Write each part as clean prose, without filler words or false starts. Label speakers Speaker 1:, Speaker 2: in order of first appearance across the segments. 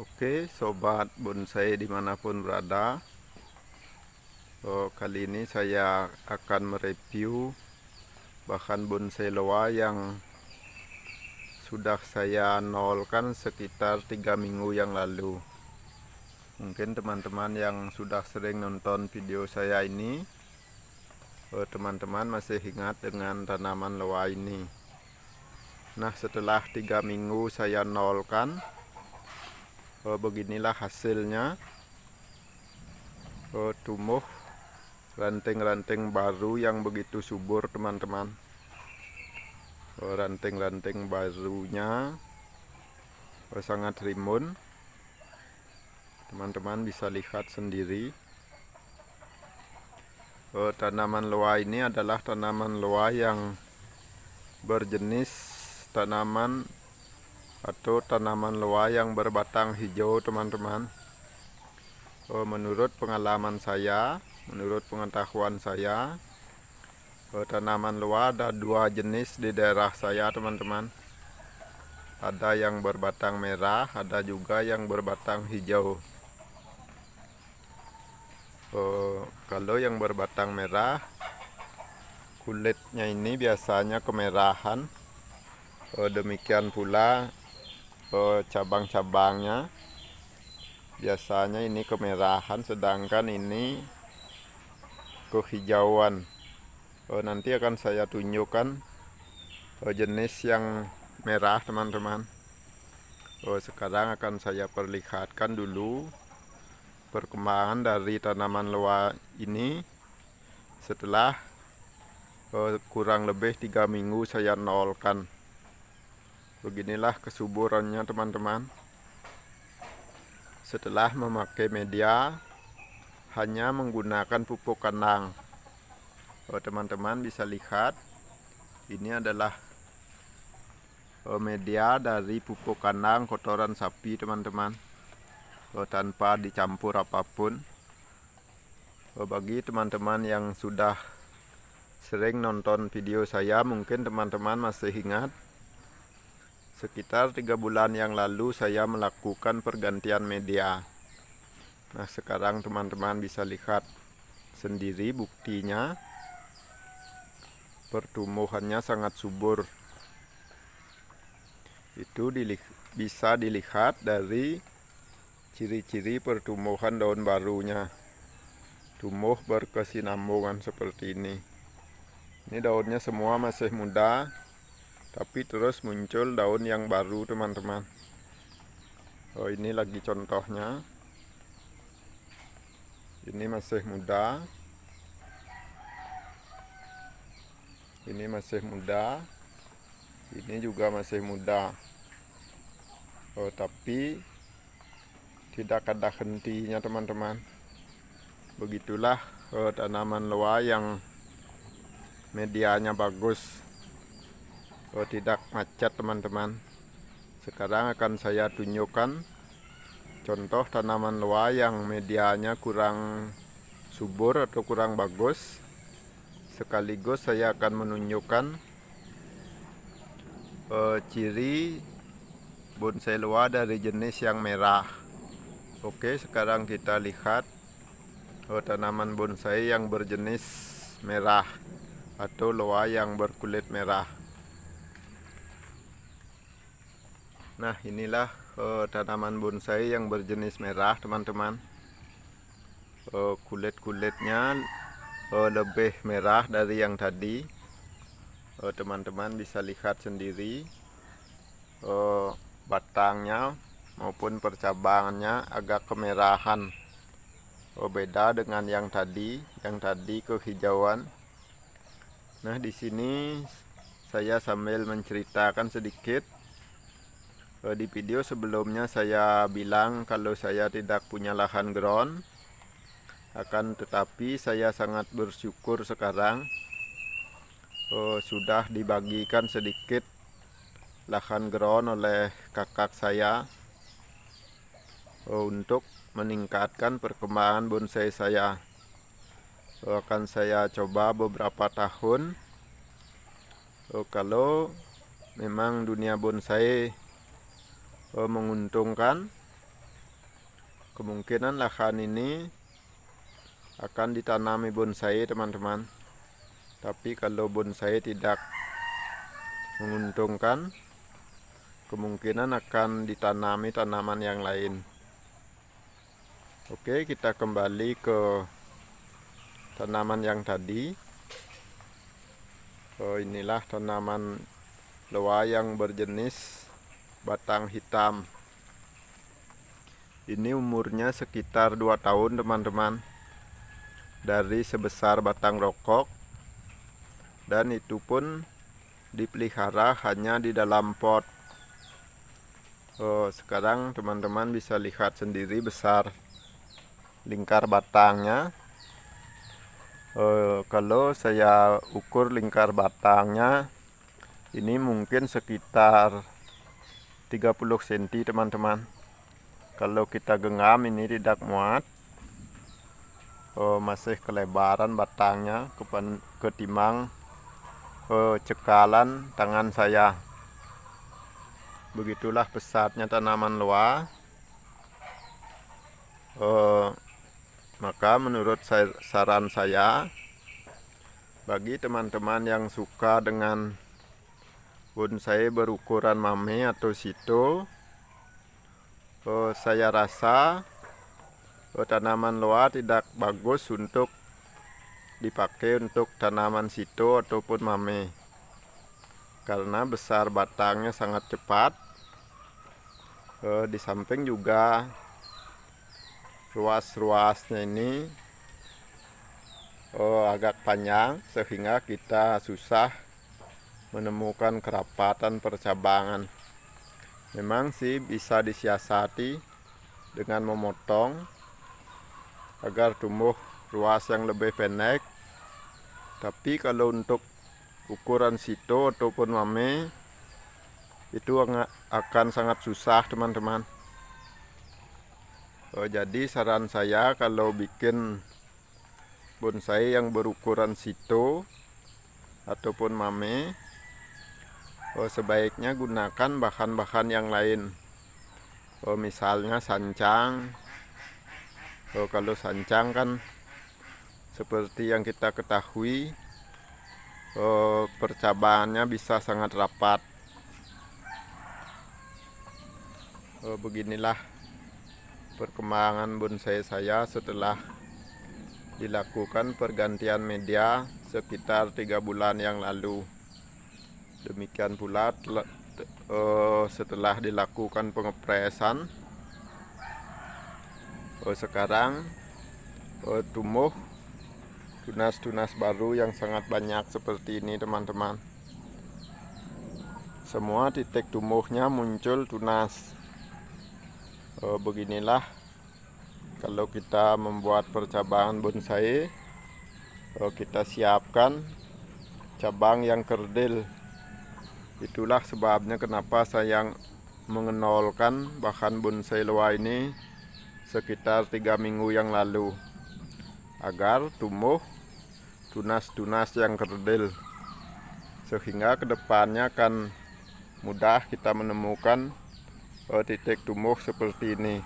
Speaker 1: Oke, sobat bonsai dimanapun berada. Kali ini saya akan mereview bahan bonsai loa yang sudah saya nolkan sekitar 3 minggu yang lalu. Mungkin teman-teman yang sudah sering nonton video saya ini, teman-teman masih ingat dengan tanaman loa ini. Nah, setelah 3 minggu saya nolkan, beginilah hasilnya. Tumbuh ranting-ranting baru yang begitu subur, teman-teman. Ranting-ranting barunya sangat rimbun. Teman-teman bisa lihat sendiri. Tanaman loa ini adalah tanaman loa yang berjenis tanaman atau tanaman loa yang berbatang hijau, teman-teman. Menurut pengalaman saya, menurut pengetahuan saya, tanaman loa ada 2 jenis di daerah saya, teman-teman. Ada yang berbatang merah, ada juga yang berbatang hijau. Kalau yang berbatang merah, kulitnya ini biasanya kemerahan. Demikian pula cabang-cabangnya biasanya ini kemerahan, sedangkan ini kehijauan. Nanti akan saya tunjukkan jenis yang merah, teman-teman. Sekarang akan saya perlihatkan dulu perkembangan dari tanaman loa ini setelah kurang lebih 3 minggu saya nolkan. Beginilah kesuburannya, teman-teman. Setelah memakai media hanya menggunakan pupuk kandang. Teman-teman bisa lihat, ini adalah media dari pupuk kandang kotoran sapi, teman-teman. Tanpa dicampur apapun. Bagi teman-teman yang sudah sering nonton video saya, mungkin teman-teman masih ingat sekitar 3 bulan yang lalu saya melakukan pergantian media. Nah, sekarang teman-teman bisa lihat sendiri buktinya. Pertumbuhannya sangat subur. Itu bisa dilihat dari ciri-ciri pertumbuhan daun barunya. Tumbuh berkesinambungan seperti ini. Ini daunnya semua masih muda, tapi terus muncul daun yang baru, teman-teman. Ini lagi contohnya. Ini masih muda. Ini masih muda. Ini juga masih muda. Tapi tidak ada hentinya, teman-teman. Begitulah tanaman loa yang medianya bagus, tidak macet, teman-teman. Sekarang akan saya tunjukkan contoh tanaman loa yang medianya kurang subur atau kurang bagus. Sekaligus saya akan menunjukkan ciri bonsai loa dari jenis yang merah. Oke, sekarang kita lihat tanaman bonsai yang berjenis merah atau loa yang berkulit merah. Nah, inilah tanaman bonsai yang berjenis merah, teman-teman. Kulit-kulitnya lebih merah dari yang tadi. Teman-teman bisa lihat sendiri. Batangnya maupun percabangannya agak kemerahan. Beda dengan yang tadi kehijauan. Nah, di sini saya sambil menceritakan sedikit. Di video sebelumnya saya bilang kalau saya tidak punya lahan ground. Akan tetapi saya sangat bersyukur sekarang sudah dibagikan sedikit lahan ground oleh kakak saya untuk meningkatkan perkembangan bonsai saya. Akan saya coba beberapa tahun. Kalau memang dunia bonsai menguntungkan, kemungkinan lahan ini akan ditanami bonsai teman-teman. Tapi kalau bonsai tidak menguntungkan, kemungkinan akan ditanami tanaman yang lain. Oke, kita kembali ke tanaman yang tadi. Inilah tanaman loa yang berjenis batang hitam. Ini umurnya sekitar 2 tahun teman-teman, dari sebesar batang rokok, dan itu pun dipelihara hanya di dalam pot. Sekarang teman-teman bisa lihat sendiri besar lingkar batangnya. Kalau saya ukur lingkar batangnya ini mungkin sekitar 30 cm teman-teman. Kalau kita genggam ini tidak muat. Masih kelebaran batangnya ketimbang cekalan tangan saya. Begitulah besarnya tanaman loa. Maka menurut saran saya, bagi teman-teman yang suka dengan bonsai berukuran mame atau sito, saya rasa tanaman loa tidak bagus untuk dipakai untuk tanaman sito ataupun mame, karena besar batangnya sangat cepat. Di samping juga ruas-ruasnya ini agak panjang, sehingga kita susah menemukan kerapatan percabangan. Memang sih bisa disiasati dengan memotong agar tumbuh ruas yang lebih pendek. Tapi kalau untuk ukuran sito ataupun mame itu akan sangat susah teman-teman. Jadi saran saya, kalau bikin bonsai yang berukuran sito ataupun mame, sebaiknya gunakan bahan-bahan yang lain. Misalnya sancang. Kalau sancang kan seperti yang kita ketahui, percabangannya bisa sangat rapat. Beginilah perkembangan bonsai saya setelah dilakukan pergantian media sekitar 3 bulan yang lalu. Demikian pula setelah dilakukan pengepresan, sekarang tumbuh tunas-tunas baru yang sangat banyak seperti ini teman-teman. Semua titik tumbuhnya muncul tunas. Beginilah kalau kita membuat percabangan bonsai, kita siapkan cabang yang kerdil. Itulah sebabnya kenapa saya mengenolkan bahan bonsai loa ini sekitar 3 minggu yang lalu, agar tumbuh tunas-tunas yang kerdil, sehingga kedepannya akan mudah kita menemukan titik tumbuh seperti ini.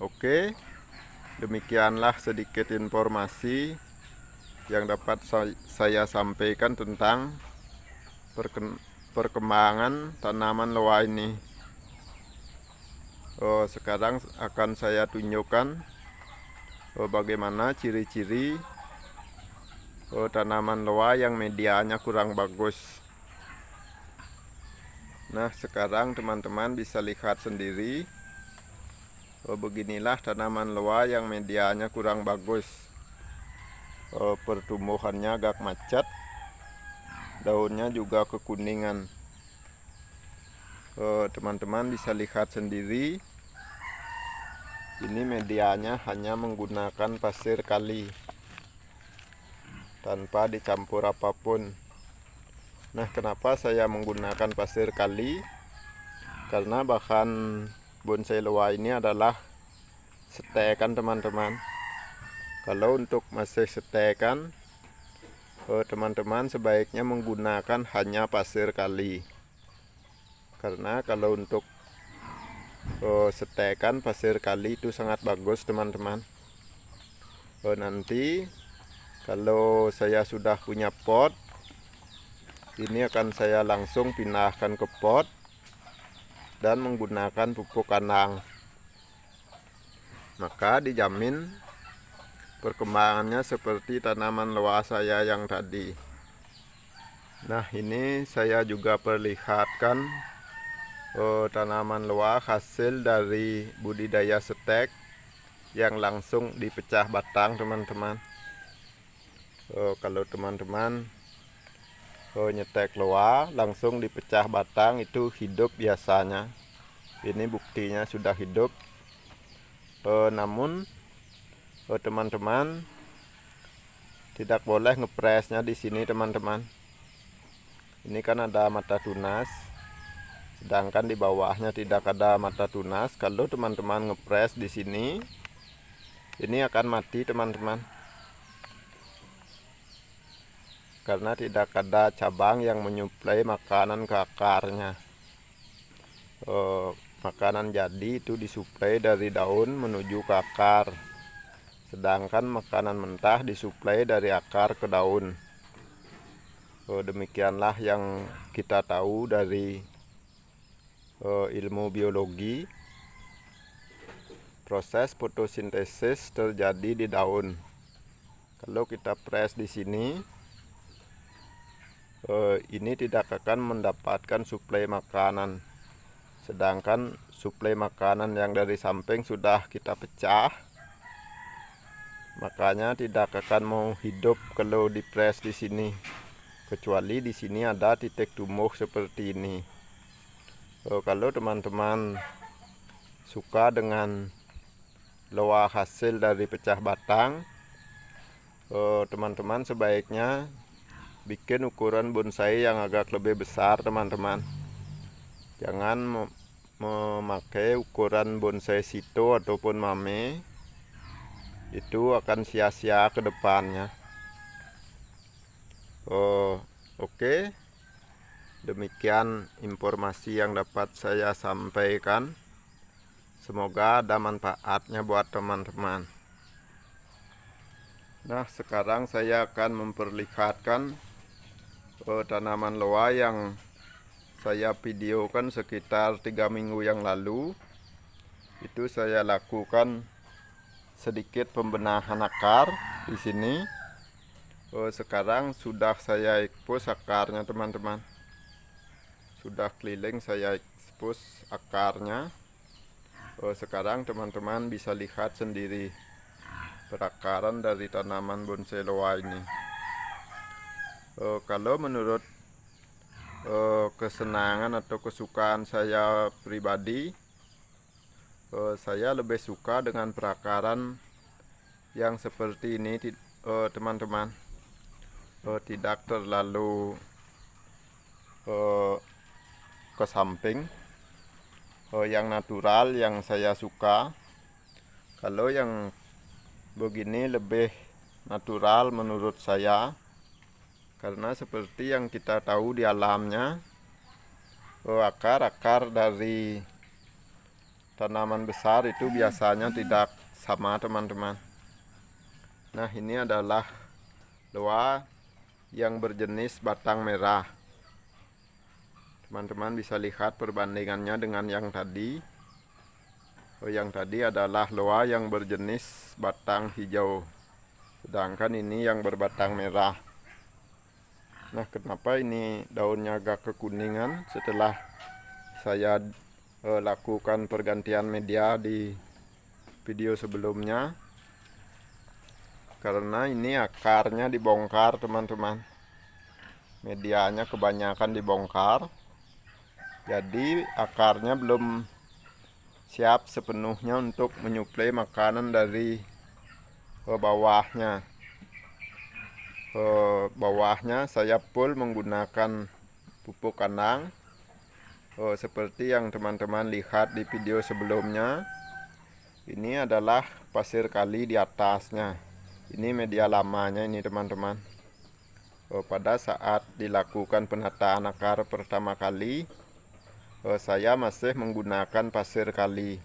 Speaker 1: Oke, demikianlah sedikit informasi yang dapat saya sampaikan tentang perkembangan tanaman loa ini. Sekarang akan saya tunjukkan bagaimana ciri-ciri tanaman loa yang medianya kurang bagus. Nah, sekarang teman-teman bisa lihat sendiri, beginilah tanaman loa yang medianya kurang bagus. Pertumbuhannya agak macet, daunnya juga kekuningan. Teman-teman bisa lihat sendiri, ini medianya hanya menggunakan pasir kali tanpa dicampur apapun. Nah, kenapa saya menggunakan pasir kali? Karena bahan bonsai loa ini adalah setekan teman-teman. Kalau untuk masih setekan, teman-teman sebaiknya menggunakan hanya pasir kali. Karena kalau untuk setekan pasir kali itu sangat bagus teman-teman. Nanti kalau saya sudah punya pot, ini akan saya langsung pindahkan ke pot dan menggunakan pupuk kandang. Maka dijamin perkembangannya seperti tanaman loa saya yang tadi. Nah, ini saya juga perlihatkan tanaman loa hasil dari budidaya setek yang langsung dipecah batang teman-teman. Kalau teman-teman nyetek loa langsung dipecah batang itu hidup biasanya. Ini buktinya sudah hidup. Namun teman-teman tidak boleh ngepresnya di sini teman-teman. Ini kan ada mata tunas, sedangkan di bawahnya tidak ada mata tunas. Kalau teman-teman ngepres di sini, ini akan mati teman-teman, karena tidak ada cabang yang menyuplai makanan ke akarnya. Makanan jadi itu disuplai dari daun menuju ke akar, sedangkan makanan mentah disuplai dari akar ke daun. Demikianlah yang kita tahu dari ilmu biologi. Proses fotosintesis terjadi di daun. Kalau kita pres di sini, ini tidak akan mendapatkan suplai makanan, sedangkan suplai makanan yang dari samping sudah kita pecah, makanya tidak akan mau hidup kalau dipres di sini, kecuali di sini ada titik tumbuh seperti ini. Kalau teman-teman suka dengan loa hasil dari pecah batang, teman-teman sebaiknya bikin ukuran bonsai yang agak lebih besar teman-teman. Jangan memakai ukuran bonsai sito ataupun mame, itu akan sia-sia ke depannya. Oke. Demikian informasi yang dapat saya sampaikan. Semoga ada manfaatnya buat teman-teman. Nah, sekarang saya akan memperlihatkan tanaman loa yang saya videokan sekitar 3 minggu yang lalu. Itu saya lakukan sedikit pembenahan akar di sini. Sekarang sudah saya ekspos akarnya teman-teman. Sudah keliling saya ekspos akarnya. Sekarang teman-teman bisa lihat sendiri perakaran dari tanaman bonsai loa ini. Kalau menurut kesenangan atau kesukaan saya pribadi, saya lebih suka dengan perakaran yang seperti ini teman-teman. Tidak terlalu ke samping. Yang natural yang saya suka. Kalau yang begini lebih natural menurut saya, karena seperti yang kita tahu di alamnya, akar-akar dari tanaman besar itu biasanya tidak sama teman-teman. Nah, ini adalah loa yang berjenis batang merah. Teman-teman bisa lihat perbandingannya dengan yang tadi. Yang tadi adalah loa yang berjenis batang hijau, sedangkan ini yang berbatang merah. Nah, kenapa ini daunnya agak kekuningan setelah saya lakukan pergantian media di video sebelumnya? Karena ini akarnya dibongkar teman-teman. Medianya kebanyakan dibongkar. Jadi akarnya belum siap sepenuhnya untuk menyuplai makanan dari bawahnya. Bawahnya saya full menggunakan pupuk kandang. Seperti yang teman-teman lihat di video sebelumnya. Ini adalah pasir kali di atasnya. Ini media lamanya ini teman-teman. Pada saat dilakukan penataan akar pertama kali, saya masih menggunakan pasir kali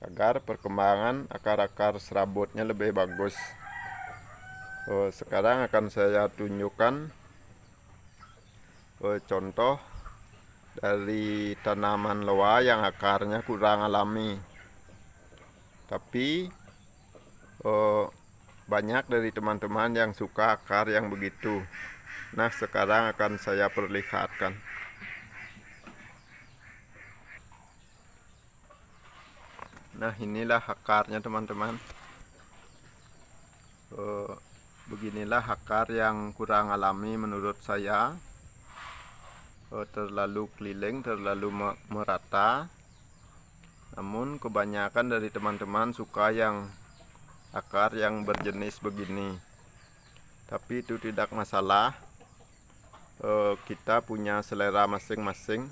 Speaker 1: agar perkembangan akar-akar serabutnya lebih bagus. Sekarang akan saya tunjukkan contoh dari tanaman loa yang akarnya kurang alami, tapi banyak dari teman-teman yang suka akar yang begitu. Nah, sekarang akan saya perlihatkan. Nah, inilah akarnya teman-teman. Beginilah akar yang kurang alami menurut saya. Terlalu keliling, terlalu merata. Namun kebanyakan dari teman-teman suka yang akar yang berjenis begini. Tapi itu tidak masalah. Kita punya selera masing-masing.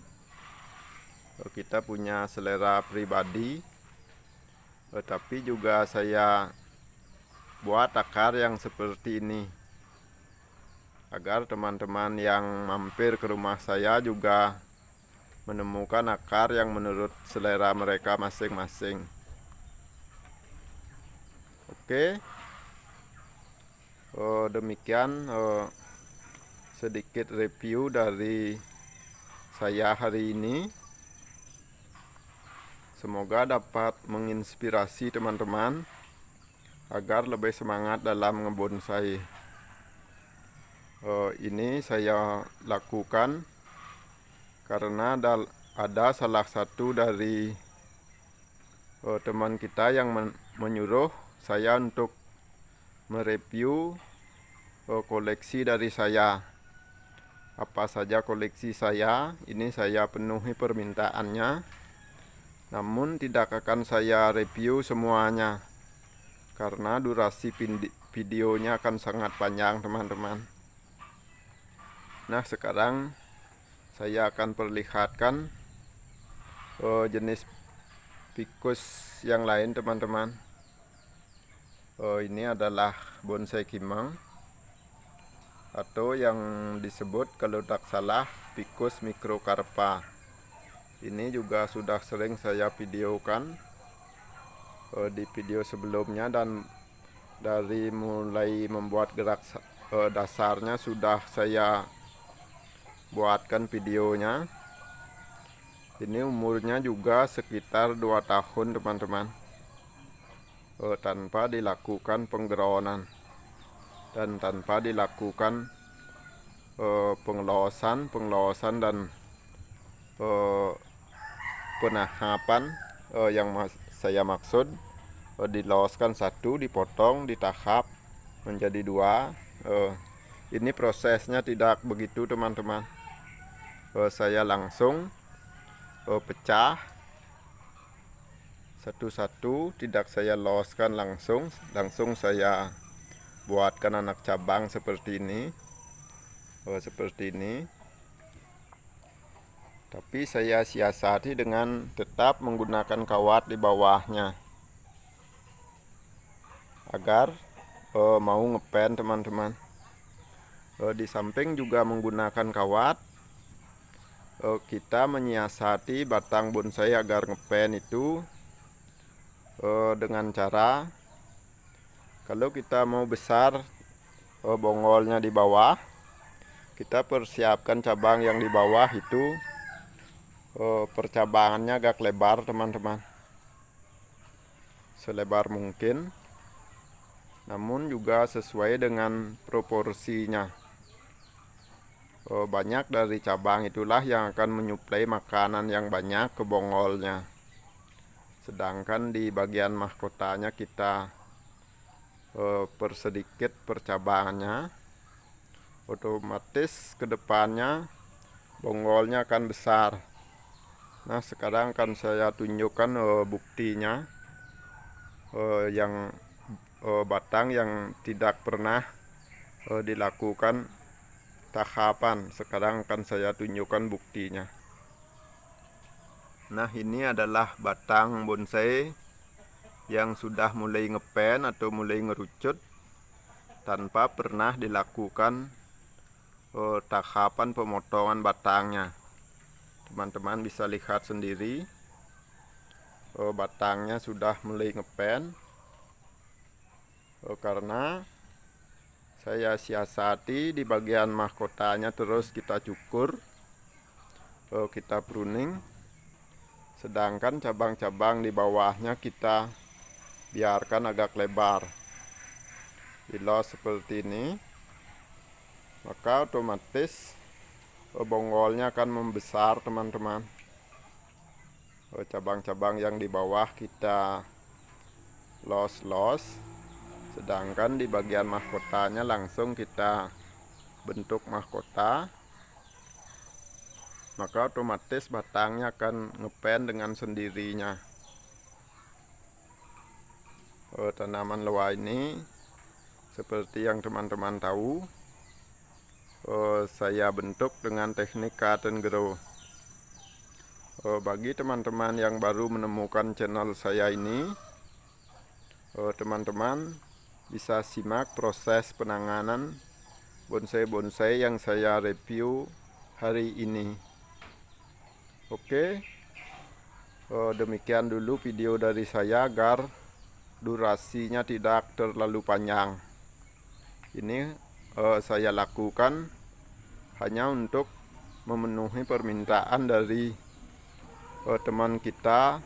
Speaker 1: Kita punya selera pribadi. Tapi juga saya buat akar yang seperti ini agar teman-teman yang mampir ke rumah saya juga menemukan akar yang menurut selera mereka masing-masing. Oke, demikian sedikit review dari saya hari ini. Semoga dapat menginspirasi teman-teman agar lebih semangat dalam ngebonsai. Ini saya lakukan karena ada salah satu dari teman kita yang menyuruh saya untuk mereview koleksi dari saya. Apa saja koleksi saya, ini saya penuhi permintaannya. Namun tidak akan saya review semuanya karena durasi videonya akan sangat panjang teman-teman. Nah, sekarang saya akan perlihatkan jenis ficus yang lain teman-teman. Ini adalah bonsai kimang atau yang disebut kalau tak salah ficus microcarpa. Ini juga sudah sering saya videokan di video sebelumnya, dan dari mulai membuat gerak dasarnya sudah saya buatkan videonya. Ini umurnya juga sekitar 2 tahun teman-teman, tanpa dilakukan penggeronan dan tanpa dilakukan pengelosan dan penahapan. Yang saya maksud diloskan satu, dipotong, ditahap menjadi 2. Ini prosesnya tidak begitu teman-teman. Saya langsung pecah satu-satu, tidak saya loskan langsung saya buatkan anak cabang seperti ini. Tapi saya siasati dengan tetap menggunakan kawat di bawahnya agar mau ngepen teman-teman. Di samping juga menggunakan kawat, kita menyiasati batang bonsai agar ngepen itu dengan cara, kalau kita mau besar bongolnya di bawah, kita persiapkan cabang yang di bawah itu percabangannya agak lebar teman-teman, selebar mungkin, namun juga sesuai dengan proporsinya. Banyak dari cabang itulah yang akan menyuplai makanan yang banyak ke bongolnya, sedangkan di bagian mahkotanya kita persedikit percabangannya, otomatis kedepannya bongolnya akan besar. Nah, sekarang akan saya tunjukkan buktinya, yang batang yang tidak pernah dilakukan tahapan. Sekarang akan saya tunjukkan buktinya. Nah, ini adalah batang bonsai yang sudah mulai ngepen atau mulai ngerucut tanpa pernah dilakukan tahapan pemotongan batangnya. teman-teman bisa lihat sendiri. Batangnya sudah mulai ngepen. Karena saya siasati di bagian mahkotanya, terus kita cukur, kita pruning. Sedangkan cabang-cabang di bawahnya kita biarkan agak lebar. Bila seperti ini, maka otomatis bonggolnya akan membesar, teman-teman. Cabang-cabang yang di bawah kita los-los, sedangkan di bagian mahkotanya langsung kita bentuk mahkota, maka otomatis batangnya akan ngepen dengan sendirinya. Tanaman loa ini seperti yang teman-teman tahu, saya bentuk dengan teknik cut and grow. Bagi teman-teman yang baru menemukan channel saya ini, teman-teman bisa simak proses penanganan bonsai-bonsai yang saya review hari ini. Oke, demikian dulu video dari saya agar durasinya tidak terlalu panjang. Ini saya lakukan hanya untuk memenuhi permintaan dari teman kita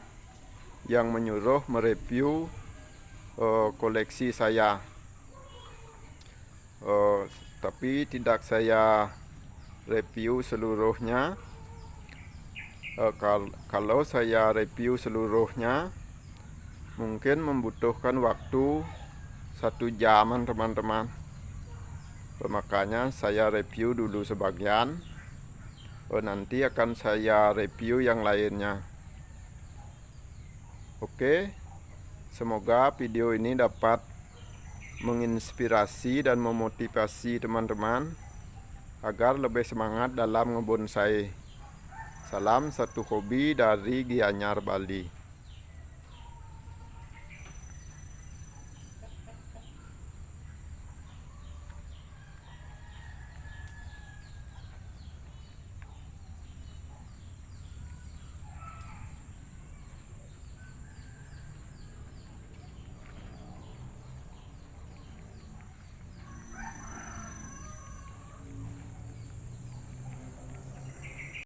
Speaker 1: yang menyuruh mereview koleksi saya. Tapi tidak saya review seluruhnya. Kalau saya review seluruhnya mungkin membutuhkan waktu 1 jaman, teman-teman. Makanya saya review dulu sebagian, nanti akan saya review yang lainnya. Oke, semoga video ini dapat menginspirasi dan memotivasi teman-teman agar lebih semangat dalam ngebonsai. Salam satu hobi dari Gianyar, Bali.